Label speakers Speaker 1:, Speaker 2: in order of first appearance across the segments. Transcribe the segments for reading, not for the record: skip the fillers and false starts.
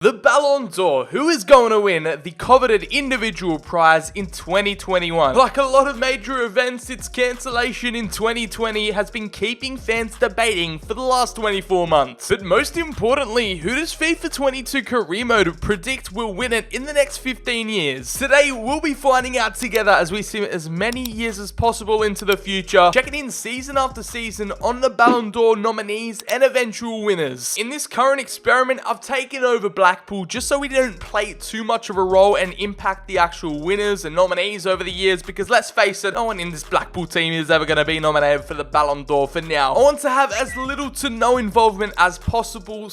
Speaker 1: The Ballon d'Or, who is going to win the coveted individual prize in 2021? Like a lot of major events, its cancellation in 2020 has been keeping fans debating for the last 24 months. But most importantly, who does FIFA 22 career mode predict will win it in the next 15 years? Today, we'll be finding out together as we see as many years as possible into the future, checking in season after season on the Ballon d'Or nominees and eventual winners. In this current experiment, I've taken over Blackpool just so we don't play too much of a role and impact the actual winners and nominees over the years, because let's face it, no one in this Blackpool team is ever going to be nominated for the Ballon d'Or for now. I want to have as little to no involvement as possible,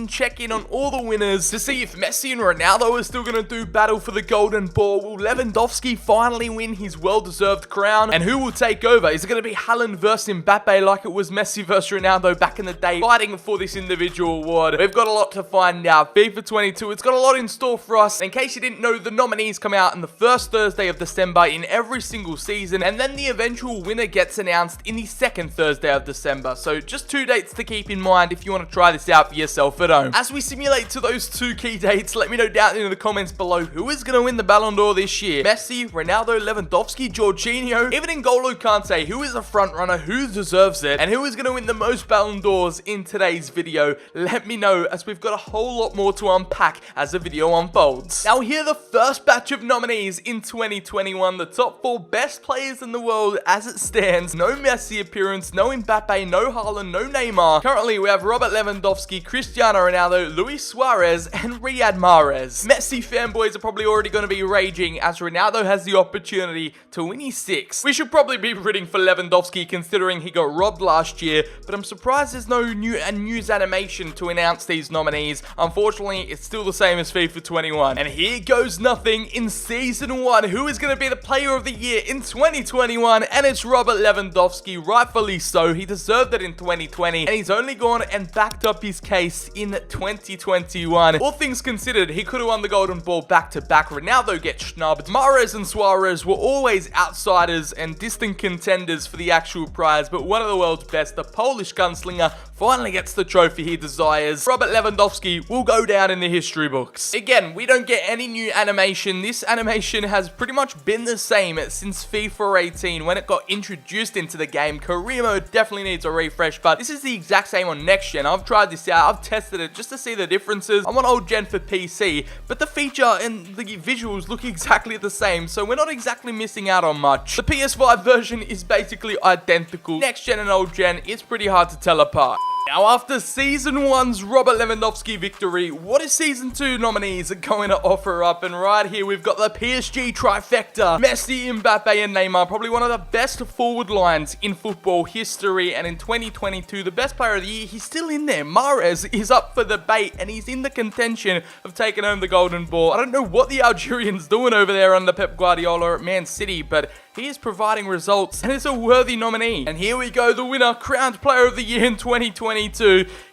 Speaker 1: check in on all the winners to see if Messi and Ronaldo are still going to do battle for the Golden Ball. Will Lewandowski finally win his well-deserved crown? And who will take over? Is it going to be Haaland versus Mbappe like it was Messi versus Ronaldo back in the day, fighting for this individual award? We've got a lot to find out. FIFA 22, it's got a lot in store for us. In case you didn't know, the nominees come out on the first Thursday of December in every single season, and then the eventual winner gets announced in the second Thursday of December. So just 2 dates to keep in mind if you want to try this out for yourself at home. As we simulate to those 2 key dates, let me know down in the comments below who is going to win the Ballon d'Or this year. Messi, Ronaldo, Lewandowski, Jorginho, even N'Golo Kante. Who is a front runner? Who deserves it? And who is going to win the most Ballon d'Ors in today's video? Let me know, as we've got a whole lot more to unpack as the video unfolds. Now here are the first batch of nominees in 2021, the top 4 best players in the world as it stands. No Messi appearance, no Mbappe, no Haaland, no Neymar. Currently we have Robert Lewandowski, Cristiano Ronaldo, Luis Suarez, and Riyad Mahrez. Messi fanboys are probably already going to be raging as Ronaldo has the opportunity to win his 6th. We should probably be rooting for Lewandowski considering he got robbed last year, but I'm surprised there's no news animation to announce these nominees. Unfortunately, it's still the same as FIFA 21. And here goes nothing in Season 1. Who is going to be the Player of the Year in 2021? And it's Robert Lewandowski, rightfully so. He deserved it in 2020, and he's only gone and backed up his case in 2021. All things considered, he could have won the Golden Ball back-to-back. Ronaldo gets snubbed. Mahrez and Suarez were always outsiders and distant contenders for the actual prize, but one of the world's best, the Polish gunslinger, finally gets the trophy he desires. Robert Lewandowski will go down in the history books. Again, we don't get any new animation. This animation has pretty much been the same since FIFA 18 when it got introduced into the game. Career mode definitely needs a refresh, but this is the exact same on next gen. I've tried this out, I've tested it just to see the differences. I'm on old gen for PC, but the feature and the visuals look exactly the same, so we're not exactly missing out on much. The PS5 version is basically identical. Next gen and old gen, it's pretty hard to tell apart. Now, after Season 1's Robert Lewandowski victory, what is Season 2 nominees are going to offer up? And right here, we've got the PSG trifecta. Messi, Mbappe, and Neymar, probably one of the best forward lines in football history. And in 2022, the best player of the year, he's still in there. Mahrez is up for debate, and he's in the contention of taking home the Golden Ball. I don't know what the Algerian's doing over there under Pep Guardiola at Man City, but he is providing results and is a worthy nominee. And here we go, the winner, crowned Player of the Year in 2022.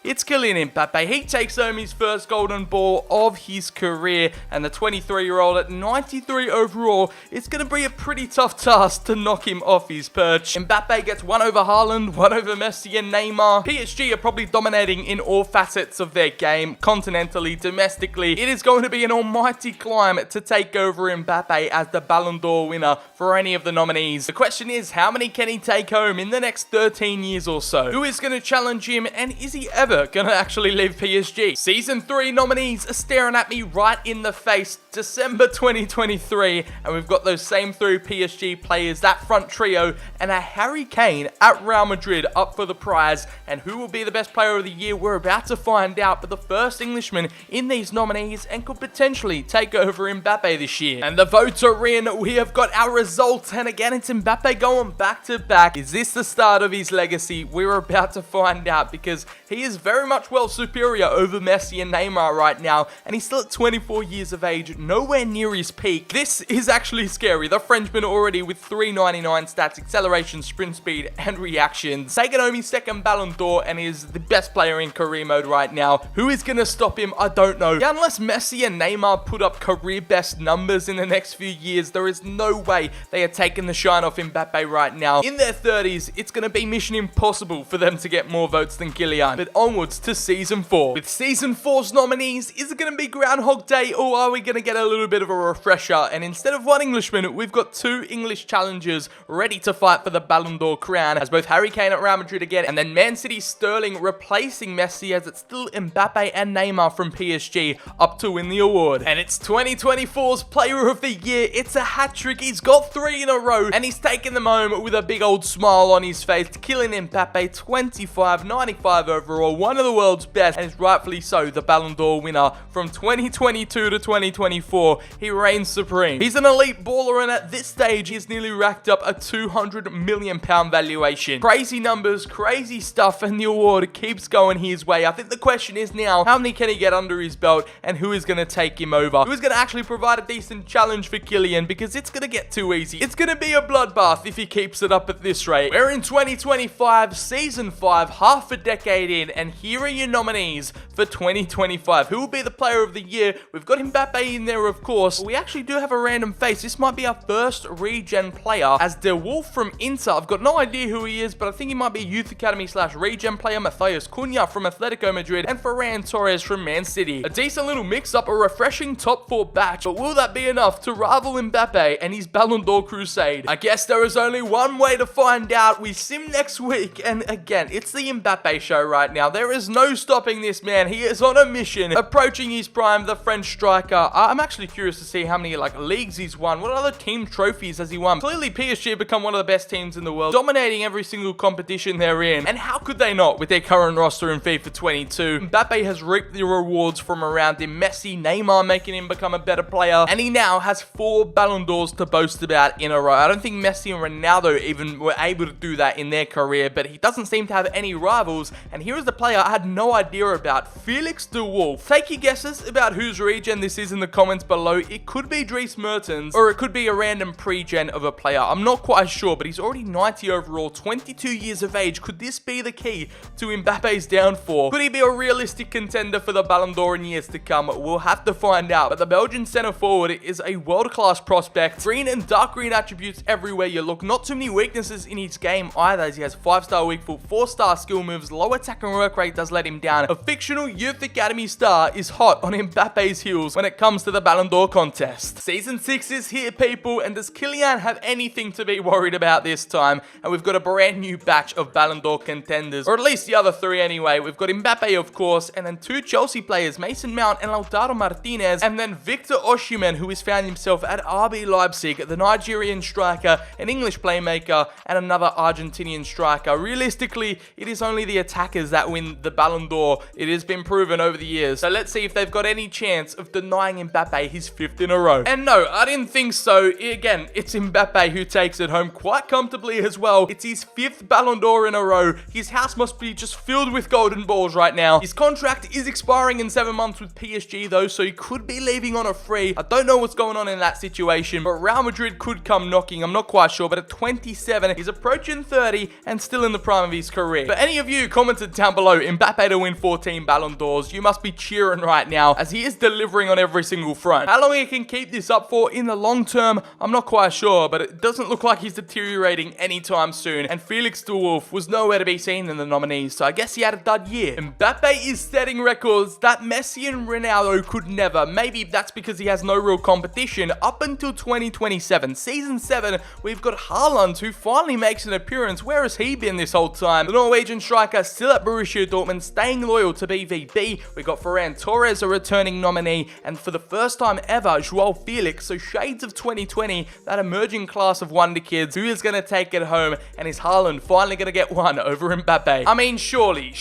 Speaker 1: It's Kylian Mbappe. He takes home his first Golden Ball of his career, and the 23-year-old at 93 overall, it's going to be a pretty tough task to knock him off his perch. Mbappe gets 1 over Haaland, 1 over Messi and Neymar. PSG are probably dominating in all facets of their game, continentally, domestically. It is going to be an almighty climb to take over Mbappe as the Ballon d'Or winner for any of the nominees. The question is, how many can he take home in the next 13 years or so? Who is going to challenge him, and is he ever going to actually leave PSG? Season 3 nominees are staring at me right in the face. December 2023, and we've got those same 3 PSG players, that front trio, and a Harry Kane at Real Madrid up for the prize. And who will be the best player of the year? We're about to find out, but the first Englishman in these nominees and could potentially take over Mbappe this year. And the votes are in. We have got our results, and again, it's Mbappe going back-to-back. Is this the start of his legacy? We're about to find out, because he is very much well superior over Messi and Neymar right now, and he's still at 24 years of age, nowhere near his peak. This is actually scary. The Frenchman already with 399 stats, acceleration, sprint speed, and reactions. Taking home his second Ballon d'Or and is the best player in career mode right now. Who is going to stop him? I don't know. Yeah, unless Messi and Neymar put up career best numbers in the next few years, there is no way they are taking taking the shine off Mbappe right now. In their 30s, it's going to be mission impossible for them to get more votes than Kylian. But onwards to Season 4. With Season 4's nominees, is it going to be Groundhog Day, or are we going to get a little bit of a refresher? And instead of one Englishman, we've got two English challengers ready to fight for the Ballon d'Or crown, as both Harry Kane at Real Madrid again, and then Man City Sterling replacing Messi, as it's still Mbappe and Neymar from PSG up to win the award. And it's 2024's Player of the Year. It's a hat-trick. He's got 3 in a row, and he's taking them home with a big old smile on his face. Kylian Mbappe, 25, 95 overall, one of the world's best, and is rightfully so the Ballon d'Or winner from 2022 to 2024. He reigns supreme. He's an elite baller, and at this stage, he's nearly racked up a £200 million valuation. Crazy numbers, crazy stuff, and the award keeps going his way. I think the question is now, how many can he get under his belt, and who is going to take him over? Who is going to actually provide a decent challenge for Kylian, because it's going to get too easy. It's going to be a bloodbath if he keeps it up at this rate. We're in 2025, Season 5, half a decade in, and here are your nominees for 2025. Who will be the Player of the Year? We've got Mbappe in there, of course. We actually do have a random face. This might be our first regen player, as De Wolf from Inter. I've got no idea who he is, but I think he might be a youth academy / regen player. Matthias Cunha from Atletico Madrid, and Ferran Torres from Man City. A decent little mix-up, a refreshing top 4 batch, but will that be enough to rival Mbappe and his Ballon d'Or crusade? I guess there is only one way to find out. We sim next week, and again, it's the Mbappe show right now. There is no stopping this man. He is on a mission, approaching his prime, the French striker. I'm actually curious to see how many leagues he's won. What other team trophies has he won? Clearly, PSG have become one of the best teams in the world, dominating every single competition they're in. And how could they not with their current roster in FIFA 22? Mbappe has reaped the rewards from around him. Messi, Neymar making him become a better player, and he now has 4 Ballon d'Ors to boast about in a row. I don't think Messi and Ronaldo even were able to do that in their career, but he doesn't seem to have any rivals. And here is the player I had no idea about, Felix de Wolf. Take your guesses about whose regen this is in the comments below. It could be Dries Mertens, or it could be a random pre-gen of a player. I'm not quite sure, but he's already 90 overall, 22 years of age. Could this be the key to Mbappe's downfall? Could he be a realistic contender for the Ballon d'Or in years to come? We'll have to find out. But the Belgian centre forward is a world-class prospect. Green and dark green attributes everywhere you look. Not too many weaknesses in his game either, as he has 5-star weak foot, 4-star skill moves, low attack and work rate does let him down. A fictional youth academy star is hot on Mbappe's heels when it comes to the Ballon d'Or contest. Season 6 is here, people, and does Kylian have anything to be worried about this time? And we've got a brand new batch of Ballon d'Or contenders, or at least the other 3 anyway. We've got Mbappe, of course, and then 2 Chelsea players, Mason Mount and Lautaro Martinez, and then Victor Osimhen, who has found himself at RB Leipzig, the Nigerian striker, an English playmaker, and another Argentinian striker. Realistically, it is only the attackers that win the Ballon d'Or. It has been proven over the years. So let's see if they've got any chance of denying Mbappe his 5th in a row. And no, I didn't think so. Again, it's Mbappe who takes it home quite comfortably as well. It's his 5th Ballon d'Or in a row. His house must be just filled with golden balls right now. His contract is expiring in 7 months with PSG though, so he could be leaving on a free. I don't know what's going on in that situation, but Real Madrid could come knocking. I'm not quite sure, but at 27, he's approaching 30 and still in the prime of his career. For any of you commented down below, Mbappe to win 14 Ballon d'Ors, you must be cheering right now, as he is delivering on every single front. How long he can keep this up for in the long term, I'm not quite sure, but it doesn't look like he's deteriorating anytime soon. And Felix de Wolf was nowhere to be seen in the nominees, so I guess he had a dud year. Mbappe is setting records that Messi and Ronaldo could never. Maybe that's because he has no real competition up until 2027. Season 7, we've got Haaland, who finally makes an appearance. Where has he been this whole time? The Norwegian striker still at Borussia Dortmund, staying loyal to BVB. We got Ferran Torres, a returning nominee, and for the first time ever, Joao Felix. So shades of 2020, that emerging class of wonder kids. Who is going to take it home? And is Haaland finally going to get one over Mbappe? I mean, surely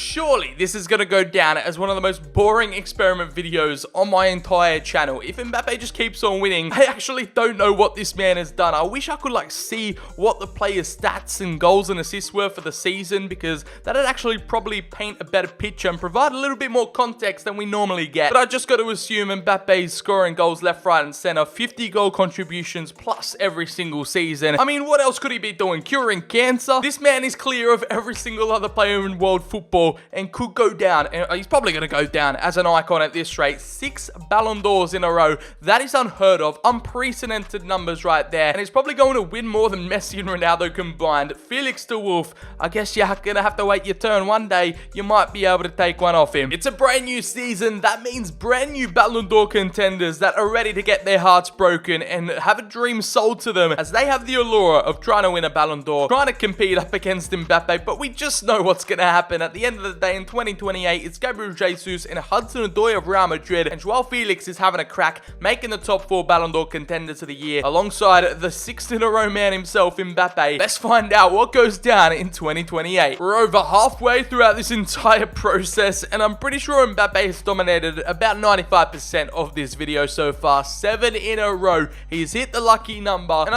Speaker 1: this is going to go down as one of the most boring experiment videos on my entire channel. If Mbappe just keeps on winning, I actually don't know what this man has done. I wish I could see what the player's stats and goals and assists were for the season, because that'd actually probably paint a better picture and provide a little bit more context than we normally get. But I just got to assume Mbappe's scoring goals left, right, and center, 50 goal contributions plus every single season. I mean, what else could he be doing? Curing cancer? This man is clear of every single other player in world football and could go down, and he's probably going to go down as an icon at this rate. 6 Ballon d'Ors in a row. That is unheard of. Unprecedented numbers right there. And it's probably going to win more than Messi and Ronaldo combined. Felix the Wolf, I guess you're gonna have to wait your turn. One day, you might be able to take one off him. It's a brand new season. That means brand new Ballon d'Or contenders that are ready to get their hearts broken and have a dream sold to them, as they have the allure of trying to win a Ballon d'Or, trying to compete up against Mbappe. But we just know what's gonna happen. At the end of the day, in 2028, it's Gabriel Jesus and Hudson-Odoi of Real Madrid, and Joao Felix is having a crack, making the top 4 Ballon d'Or contenders of the year, alongside the 6th-in-a-row man himself, Mbappe. Let's find out what goes down in 2028. We're over halfway throughout this entire process, and I'm pretty sure Mbappe has dominated about 95% of this video so far. 7 in a row. He's hit the lucky number, and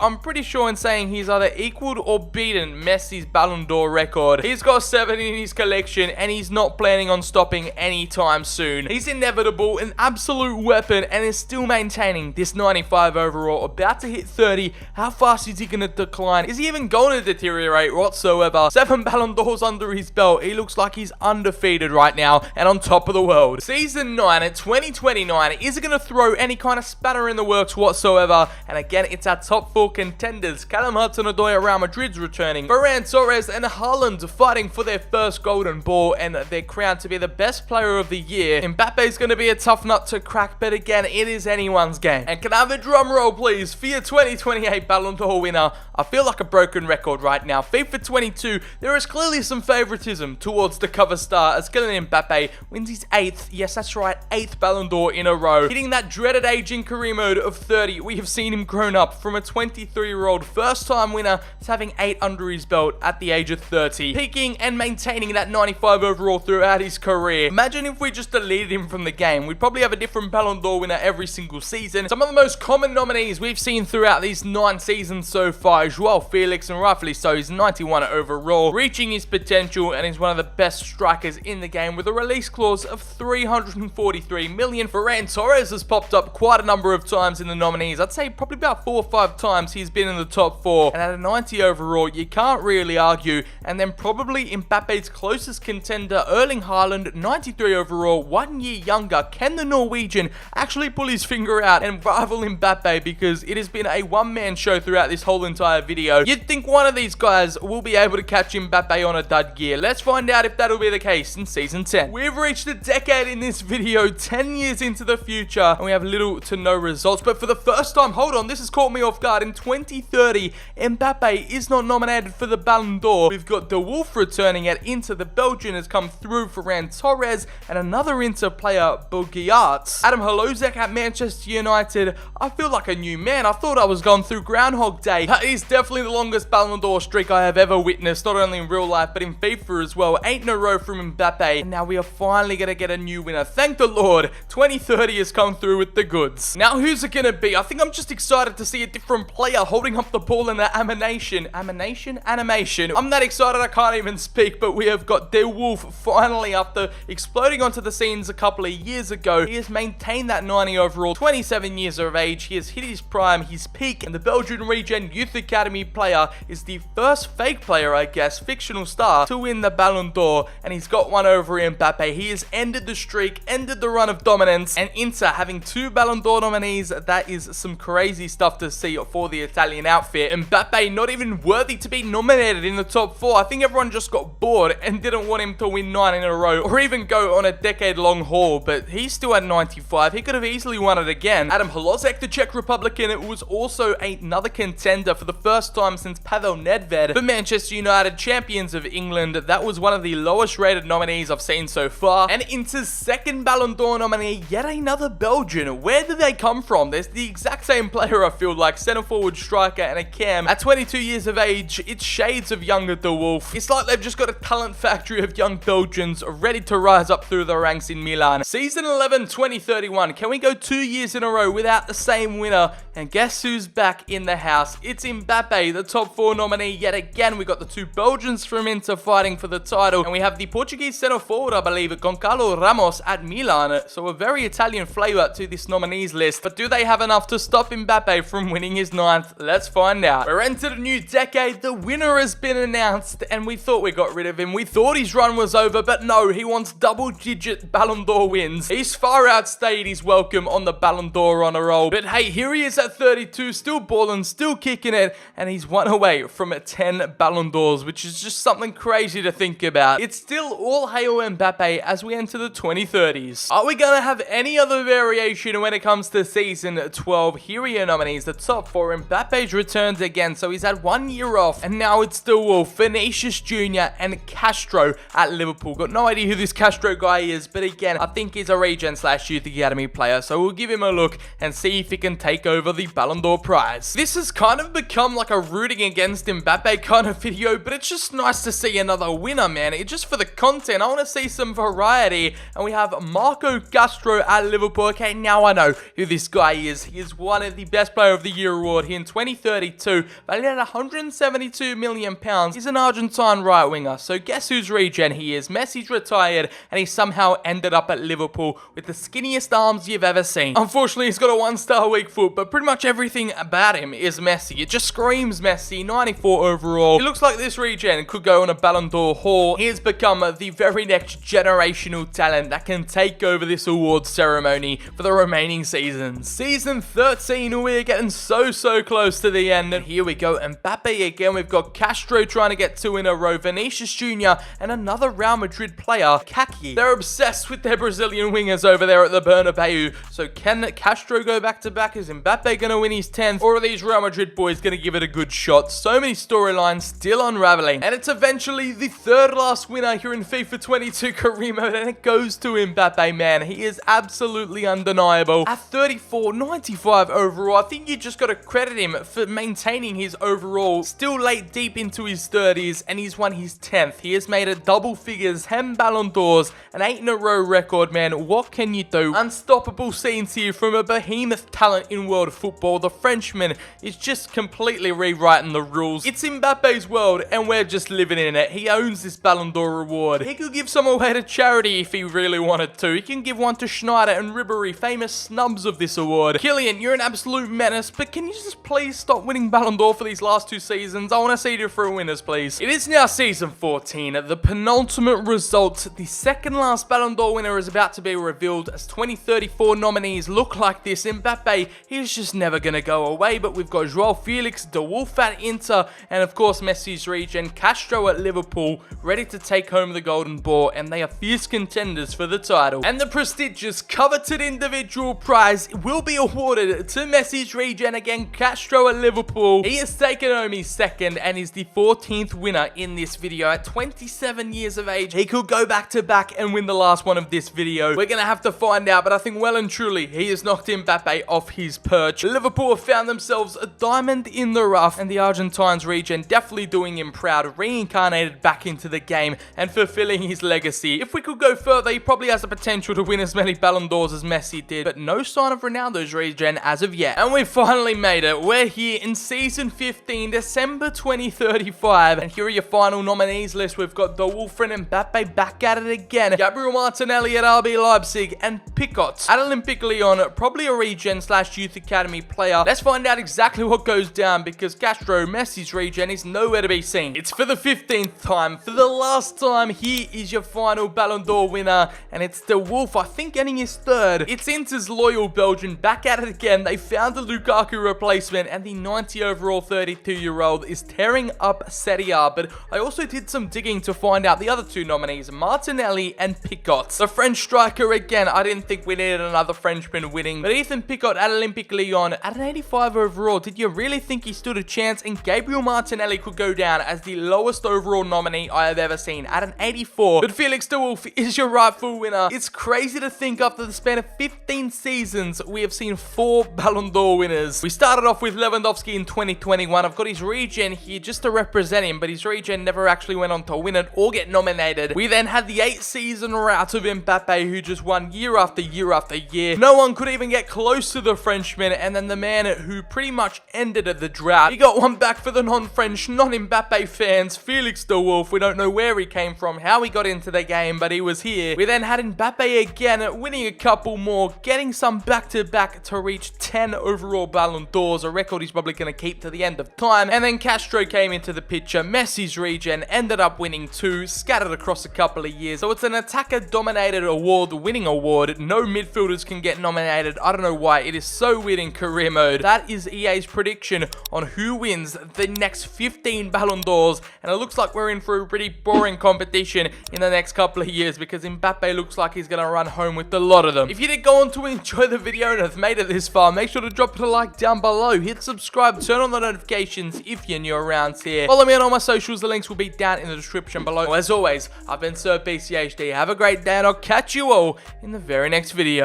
Speaker 1: I'm pretty sure in saying he's either equaled or beaten Messi's Ballon d'Or record. He's got 7 in his collection, and he's not planning on stopping anytime soon. He's inevitable, an absolute weapon, and is still maintaining this 95 overall, about to hit 30. How fast is he going to decline? Is he even going to deteriorate whatsoever? 7 Ballon d'Ors under his belt. He looks like he's undefeated right now and on top of the world. Season 9 at 2029 isn't going to throw any kind of spanner in the works whatsoever, and again, it's our top 4 contenders. Callum Hudson-Odoi at Real Madrid's returning. Ferran Torres and Haaland fighting for their first golden ball and their crown to be the best player of the year. Mbappe's going to be a tough nut to crack, but again, it is anyone's game. And can I have a drum roll, please, for your 2028 Ballon d'Or winner? I feel like a broken record right now. FIFA 22, there is clearly some favoritism towards the cover star, as Kylian Mbappe wins his 8th, yes that's right, 8th Ballon d'Or in a row, hitting that dreaded age in career mode of 30. We have seen him grown up from a 23-year-old first-time winner to having 8 under his belt at the age of 30, peaking and maintaining that 95 overall throughout his career. Imagine if we just deleted him from the game. We'd probably have a different Ballon d'Or winner every single season. Some of the most common nominees we've seen throughout these 9 seasons so far is Joao Felix, and rightfully so, he's 91 overall, reaching his potential, and he's one of the best strikers in the game with a release clause of 343 million. Ferran Torres has popped up quite a number of times in the nominees. I'd say probably about 4 or 5 times he's been in the top 4, and at a 90 overall, you can't really argue. And then probably Mbappe's closest contender, Erling Haaland, 93 overall, 1 year younger. Can the Norwegian actually pull his finger out and rival Mbappe? Because it has been a one-man show throughout this whole entire video. You'd think one of these guys will be able to catch Mbappe on a dud gear. Let's find out if that'll be the case in Season 10. We've reached a decade in this video, 10 years into the future, and we have little to no results. But for the first time, hold on, this has caught me off guard. In 2030, Mbappe is not nominated for the Ballon d'Or. We've got the Wolf returning at Inter. The Belgian has come through for Ferran Torres, and another Inter player, Bogiarts. Adam Holozek at Manchester United. I feel like a new man. I thought I was going through Groundhog Day. That is definitely the longest Ballon d'Or streak I have ever witnessed, not only in real life, but in FIFA as well. 8 in a row from Mbappe, and now we are finally going to get a new winner. Thank the Lord. 2030 has come through with the goods. Now, who's it going to be? I think I'm just excited to see a different player holding up the ball in the animation. I'm that excited I can't even speak, but we have got De Wolf finally, after exploding onto the scenes a couple of years ago. He has maintained that 90 overall, 27 years of age. He has hit his prime, his peak, and the Belgian Regen Youth Academy player is the first fake player, I guess, fictional star, to win the Ballon d'Or, and he's got one over Mbappe. He has ended the streak, ended the run of dominance, and Inter having 2 Ballon d'Or nominees, that is some crazy stuff to see for the Italian outfit. Mbappe not even worthy to be nominated in the top 4. I think everyone just got bored and didn't want him to win 9 in a row, or even go on a decade-long haul, but he's still at 95. He could have easily won it again. Adam Holozek, the Czech Republican, was also another contender for the first time since Pavel Nedved for Manchester United, champions of England. That was one of the lowest rated nominees I've seen so far. And Inter's second Ballon d'Or nominee, yet another Belgian. Where did they come from? There's the exact same player, I feel like, centre forward, striker, and a cam. At 22 years of age, it's shades of younger De Wolf. It's like they've just got a talent factory of young Belgians ready to rise up through the ranks in Milan. Season 11, 2031. Can we go 2 years in a row without the same winner? And guess who's back in the house? It's Mbappe, the top 4 nominee. Yet again, we got the 2 Belgians from Inter fighting for the title. And we have the Portuguese centre forward, I believe, Goncalo Ramos at Milan. So a very Italian flavour to this nominees list. But do they have enough to stop Mbappe from winning his 9th? Let's find out. We're entered a new decade. The winner has been announced, and we thought we got rid of him. We thought his run was over, but no, he wants double-digit Ballon d'Or wins. He's far outstayed his welcome on the Ballon d'Or on a roll. But hey, here he is at 32, still balling, still kicking it, and he's one away from 10 Ballon d'Ors, which is just something crazy to think about. It's still all hail Mbappe as we enter the 2030s. Are we gonna have any other variation when it comes to season 12? Here are your nominees. The top four: Mbappe's returned again, so he's had 1 year off, and now it's still Wolf, Vinicius Jr. and Castro at Liverpool. Got no idea who this Castro guy is, but again, I think he's a regen/youth academy player, so we'll give him a look and see if he can take over the Ballon d'Or prize. This has kind of become like a rooting against Mbappe kind of video, but it's just nice to see another winner, man. It's just for the content. I want to see some variety, and we have Marco Castro at Liverpool. Okay, now I know who this guy is. He is one of the best player of the year award here in 2032, valued at £172 million. He's an Argentine right winger, so guess whose regen he is? Messi's retired, and he somehow ended up at Liverpool with the skinniest arms you've ever seen. Unfortunately, he's got a 1-star weak foot, but pretty much everything about him is Messi. It just screams Messi. 94 overall. It looks like this regen could go on a Ballon d'Or haul. He has become the very next generational talent that can take over this award ceremony for the remaining seasons. Season 13, we're getting so close to the end, and here we go. Mbappe again. We've got Castro trying to get 2 in a row, Vinicius Jr. and another Real Madrid player, Kaki. They're obsessed with their Brazilian wingers over there at the Bernabeu. So can Castro go back to back? Is Mbappe going to win his 10th, or are these Real Madrid boys going to give it a good shot? So many storylines still unraveling, and it's eventually the third last winner here in FIFA 22 career mode, and it goes to Mbappe, man. He is absolutely undeniable. At 34, 95 overall, I think you just got to credit him for maintaining his overall, still late deep into his 30s, and he's won his 10th. He has made it double figures, 10 Ballon d'Ors, an 8 in a row record, man. What can you do? Unstoppable scenes here from a behemoth talent in world football. The Frenchman is just completely rewriting the rules. It's Mbappe's world, and we're just living in it. He owns this Ballon d'Or award. He could give some away to charity if he really wanted to. He can give one to Schneider and Ribéry, famous snubs of this award. Kylian, you're an absolute menace, but can you just please stop winning Ballon d'Or for these last 2 seasons? I want to see different winners, please. It is now season 14, the penultimate result. The second last Ballon d'Or winner is about to be revealed as 2034 nominees look like this. Mbappe, he's just never going to go away, but we've got Joao Felix, De Wolf at Inter, and of course Messi's regen, Castro at Liverpool, ready to take home the Golden Ball, and they are fierce contenders for the title. And the prestigious, coveted individual prize will be awarded to Messi's regen again, Castro at Liverpool. He has taken home his second and is the 14th winner in this video. At 27 years of age, he could go back to back and win the last one of this video. We're going to have to find out, but I think well and truly he has knocked Mbappe off his perch. Liverpool have found themselves a diamond in the rough, and the Argentines regen definitely doing him proud, reincarnated back into the game and fulfilling his legacy. If we could go further, he probably has the potential to win as many Ballon d'Ors as Messi did, but no sign of Ronaldo's regen as of yet. And we finally made it. We're here in season 15, December 2035, and here are your final nominees list. We've got De Wolf and Mbappe back at it again, Gabriel Martinelli at RB Leipzig, and Picot at Olympique Lyon, probably a regen/youth academy player. Let's find out exactly what goes down, because Castro, Messi's regen, is nowhere to be seen. It's for the 15th time, for the last time. Here is your final Ballon d'Or winner, and it's De Wolf, I think, getting his third. It's Inter's loyal Belgian back at it again. They found a Lukaku replacement, and the 90 overall 32-year-old is tearing up Serie A. But I also did some digging to find out the other 2 nominees, Martinelli and Picot. The French striker again, I didn't think we needed another Frenchman winning, but Ethan Picot at Olympique Lyon at an 85 overall. Did you really think he stood a chance? And Gabriel Martinelli could go down as the lowest overall nominee I have ever seen at an 84. But Felix De Wolf is your rightful winner. It's crazy to think after the span of 15 seasons, we have seen 4 Ballon d'Or winners. We started off with Lewandowski in 2021. I've got his regen here just to represent him, but his regen never actually went on to win it or get nominated. We then had the 8-season route of Mbappe, who just won year after year after year. No one could even get close to the Frenchman, and then the man who pretty much ended the drought. He got one back for the non-French, non-Mbappe fans, Felix De Wolf. We don't know where he came from, how he got into the game, but he was here. We then had Mbappe again, winning a couple more, getting some back-to-back to reach 10 overall Ballon d'Ors, a record he's probably going to keep to the end of time. And then Castro came into the picture. Messi's regen ended up winning 2, scattered across a couple of years. So it's an attacker-dominated award, winning award. No midfielders can get nominated. I don't know why. It is so weird in career mode. that is EA's prediction on who wins the next 15 Ballon d'Ors, and it looks like we're in for a pretty boring competition in the next couple of years because Mbappe looks like he's going to run home with a lot of them. If you did go on to enjoy the video and have made it this far, make sure to drop it a like down below, hit subscribe, turn on the notifications if you're new around here. Follow me on all my socials, the links will be down in the description below. As always, I've been Sir BCHD. Have a great day and I'll catch you all in the very next video.